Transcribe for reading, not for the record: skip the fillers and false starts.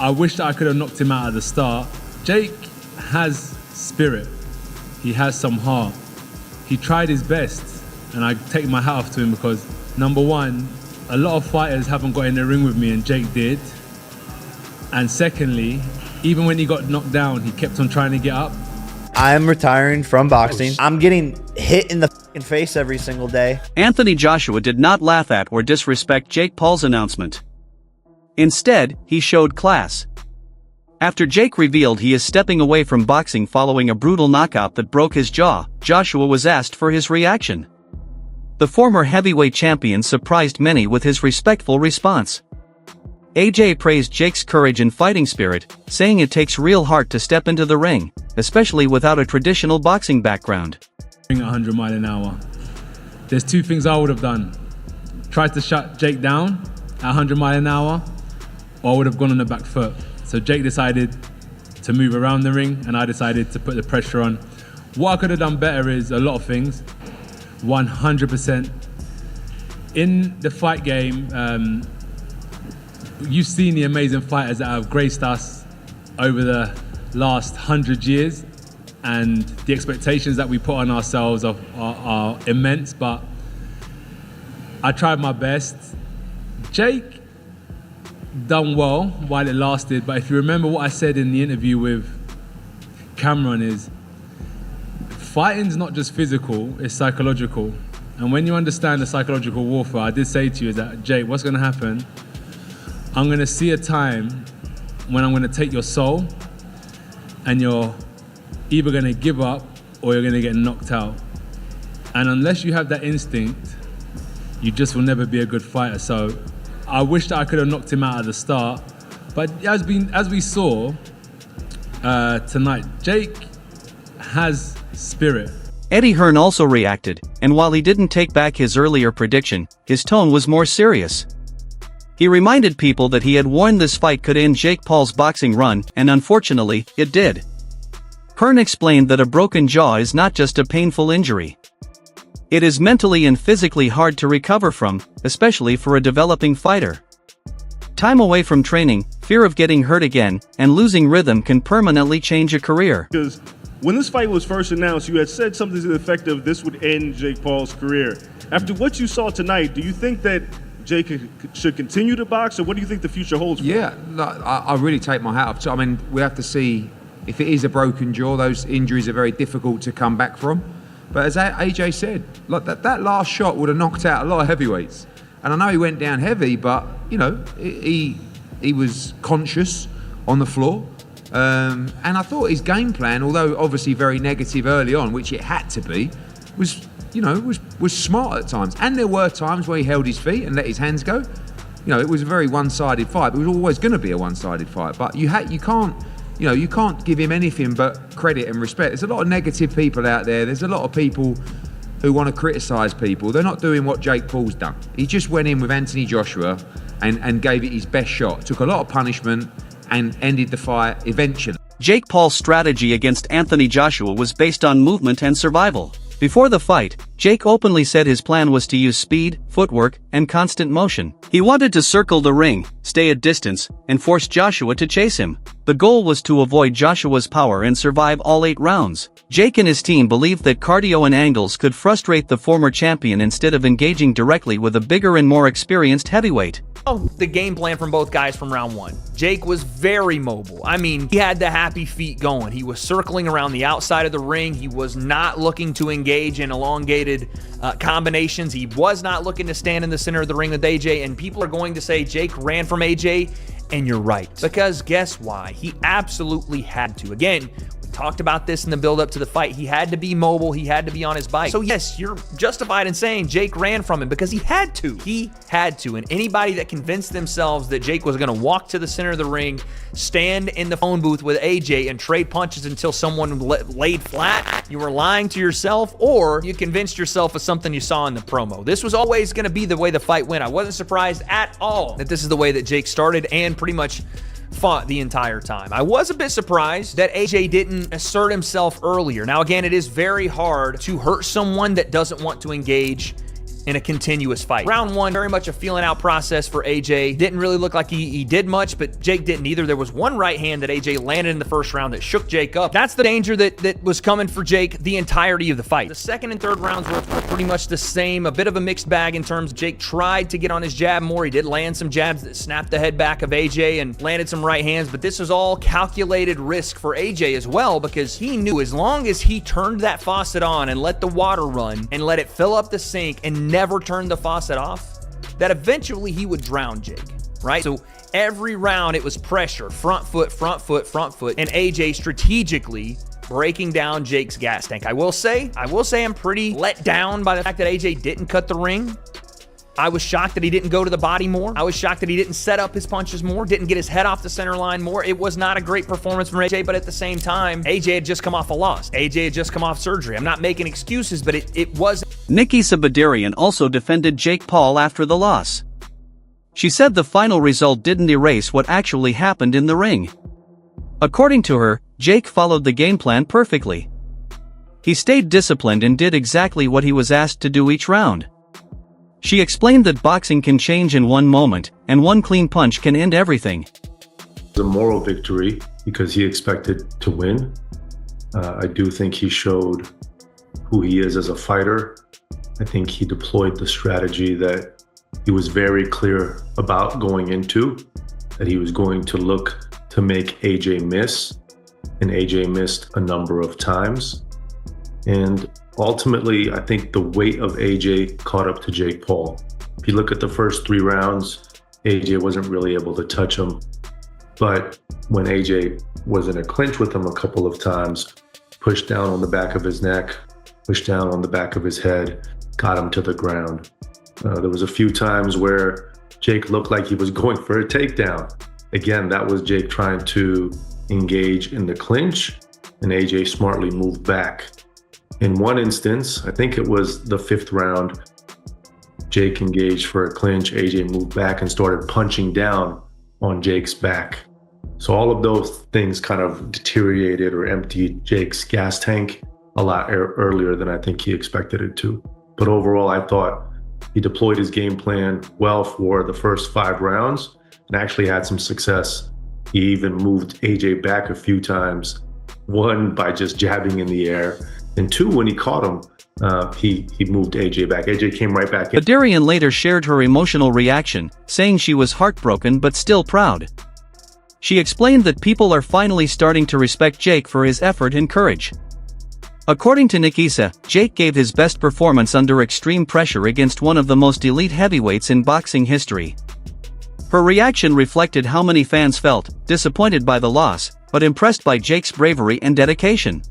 I wish that I could have knocked him out at the start. Jake has spirit. He has some heart. He tried his best, and I take my hat off to him because, number one, a lot of fighters haven't got in the ring with me, and Jake did. And secondly, even when he got knocked down, he kept on trying to get up. I'm retiring from boxing. I'm getting hit in the fucking face every single day. Anthony Joshua did not laugh at or disrespect Jake Paul's announcement. Instead, he showed class. After Jake revealed he is stepping away from boxing following a brutal knockout that broke his jaw, Joshua was asked for his reaction. The former heavyweight champion surprised many with his respectful response. AJ praised Jake's courage and fighting spirit, saying it takes real heart to step into the ring, especially without a traditional boxing background. 100 miles an hour. There's two things I would have done. Tried to shut Jake down at 100 miles an hour, or I would have gone on the back foot. So Jake decided to move around the ring, and I decided to put the pressure on. What I could have done better is a lot of things. 100%. In the fight game, you've seen the amazing fighters that have graced us over the last 100 years, and the expectations that we put on ourselves are immense, but I tried my best. Jake done well while it lasted, but if you remember what I said in the interview with Cameron is, fighting's not just physical, it's psychological. And when you understand the psychological warfare, I did say to you is that, Jake, what's gonna happen? I'm gonna see a time when I'm gonna take your soul and you're either gonna give up or you're gonna get knocked out. And unless you have that instinct, you just will never be a good fighter. So I wish that I could have knocked him out at the start. But as we saw tonight, Jake has spirit. Eddie Hearn also reacted, and while he didn't take back his earlier prediction, his tone was more serious. He reminded people that he had warned this fight could end Jake Paul's boxing run, and unfortunately, it did. Hearn explained that a broken jaw is not just a painful injury. It is mentally and physically hard to recover from, especially for a developing fighter. Time away from training, fear of getting hurt again, and losing rhythm can permanently change a career. Because when this fight was first announced, you had said something to the effect of this would end Jake Paul's career. After what you saw tonight, do you think that Jake should continue to box, or what do you think the future holds for him? Yeah, I really take my hat off. I mean, we have to see if it is a broken jaw. Those injuries are very difficult to come back from. But as AJ said, like that last shot would have knocked out a lot of heavyweights. And I know he went down heavy, but you know he was conscious on the floor. And I thought his game plan, although obviously very negative early on, which it had to be, was smart at times. And there were times where he held his feet and let his hands go. You know, it was a very one-sided fight. It was always going to be a one-sided fight. But you can't give him anything but credit and respect. There's a lot of negative people out there. There's a lot of people who want to criticise people. They're not doing what Jake Paul's done. He just went in with Anthony Joshua and gave it his best shot. Took a lot of punishment and ended the fight eventually. Jake Paul's strategy against Anthony Joshua was based on movement and survival. Before the fight, Jake openly said his plan was to use speed, footwork, and constant motion. He wanted to circle the ring, stay at distance, and force Joshua to chase him. The goal was to avoid Joshua's power and survive all 8 rounds. Jake and his team believed that cardio and angles could frustrate the former champion instead of engaging directly with a bigger and more experienced heavyweight. The game plan from both guys from round one. Jake was very mobile. I mean, he had the happy feet going. He was circling around the outside of the ring. He was not looking to engage in elongated combinations. He was not looking to stand in the center of the ring with AJ, and people are going to say Jake ran from AJ, and you're right. Because guess why? He absolutely had to. Again, talked about this in the build-up to the fight. He had to be mobile. He had to be on his bike. So yes, you're justified in saying Jake ran from him because he had to. He had to. And anybody that convinced themselves that Jake was going to walk to the center of the ring, stand in the phone booth with AJ, and trade punches until someone laid flat, you were lying to yourself, or you convinced yourself of something you saw in the promo. This was always going to be the way the fight went. I wasn't surprised at all that this is the way that Jake started and pretty much fought the entire time. I was a bit surprised that AJ didn't assert himself earlier. Now again, it is very hard to hurt someone that doesn't want to engage in a continuous fight. Round 1, very much a feeling out process for AJ. Didn't really look like he did much, but Jake didn't either. There was one right hand that AJ landed in the first round that shook Jake up. That's the danger that was coming for Jake the entirety of the fight. The second and third rounds were pretty much the same, a bit of a mixed bag in terms of Jake tried to get on his jab more. He did land some jabs that snapped the head back of AJ and landed some right hands, but this was all calculated risk for AJ as well, because he knew as long as he turned that faucet on and let the water run and let it fill up the sink and never turned the faucet off, that eventually he would drown Jake, right? So every round it was pressure, front foot, front foot, front foot, and AJ strategically breaking down Jake's gas tank. I will say I'm pretty let down by the fact that AJ didn't cut the ring. I was shocked that he didn't go to the body more. I was shocked that he didn't set up his punches more, didn't get his head off the center line more. It was not a great performance from AJ, but at the same time, AJ had just come off a loss. AJ had just come off surgery. I'm not making excuses, but it was. Nikisa Badarian also defended Jake Paul after the loss. She said the final result didn't erase what actually happened in the ring. According to her, Jake followed the game plan perfectly. He stayed disciplined and did exactly what he was asked to do each round. She explained that boxing can change in one moment, and one clean punch can end everything. A moral victory because he expected to win. I do think he showed who he is as a fighter. I think he deployed the strategy that he was very clear about going into, that he was going to look to make AJ miss, and AJ missed a number of times. And ultimately, I think the weight of AJ caught up to Jake Paul. If you look at the first 3 rounds, AJ wasn't really able to touch him. But when AJ was in a clinch with him a couple of times, pushed down on the back of his neck, pushed down on the back of his head, got him to the ground. There was a few times where Jake looked like he was going for a takedown. Again, that was Jake trying to engage in the clinch, and AJ smartly moved back. In one instance, I think it was the 5th round, Jake engaged for a clinch, AJ moved back and started punching down on Jake's back. So all of those things kind of deteriorated or emptied Jake's gas tank a lot earlier than I think he expected it to. But overall, I thought he deployed his game plan well for the first 5 rounds and actually had some success. He even moved AJ back a few times, 1 by just jabbing in the air, and 2, when he caught him, he moved AJ back. AJ came right back in. Badarian later shared her emotional reaction, saying she was heartbroken but still proud. She explained that people are finally starting to respect Jake for his effort and courage. According to Nikisa, Jake gave his best performance under extreme pressure against one of the most elite heavyweights in boxing history. Her reaction reflected how many fans felt disappointed by the loss, but impressed by Jake's bravery and dedication.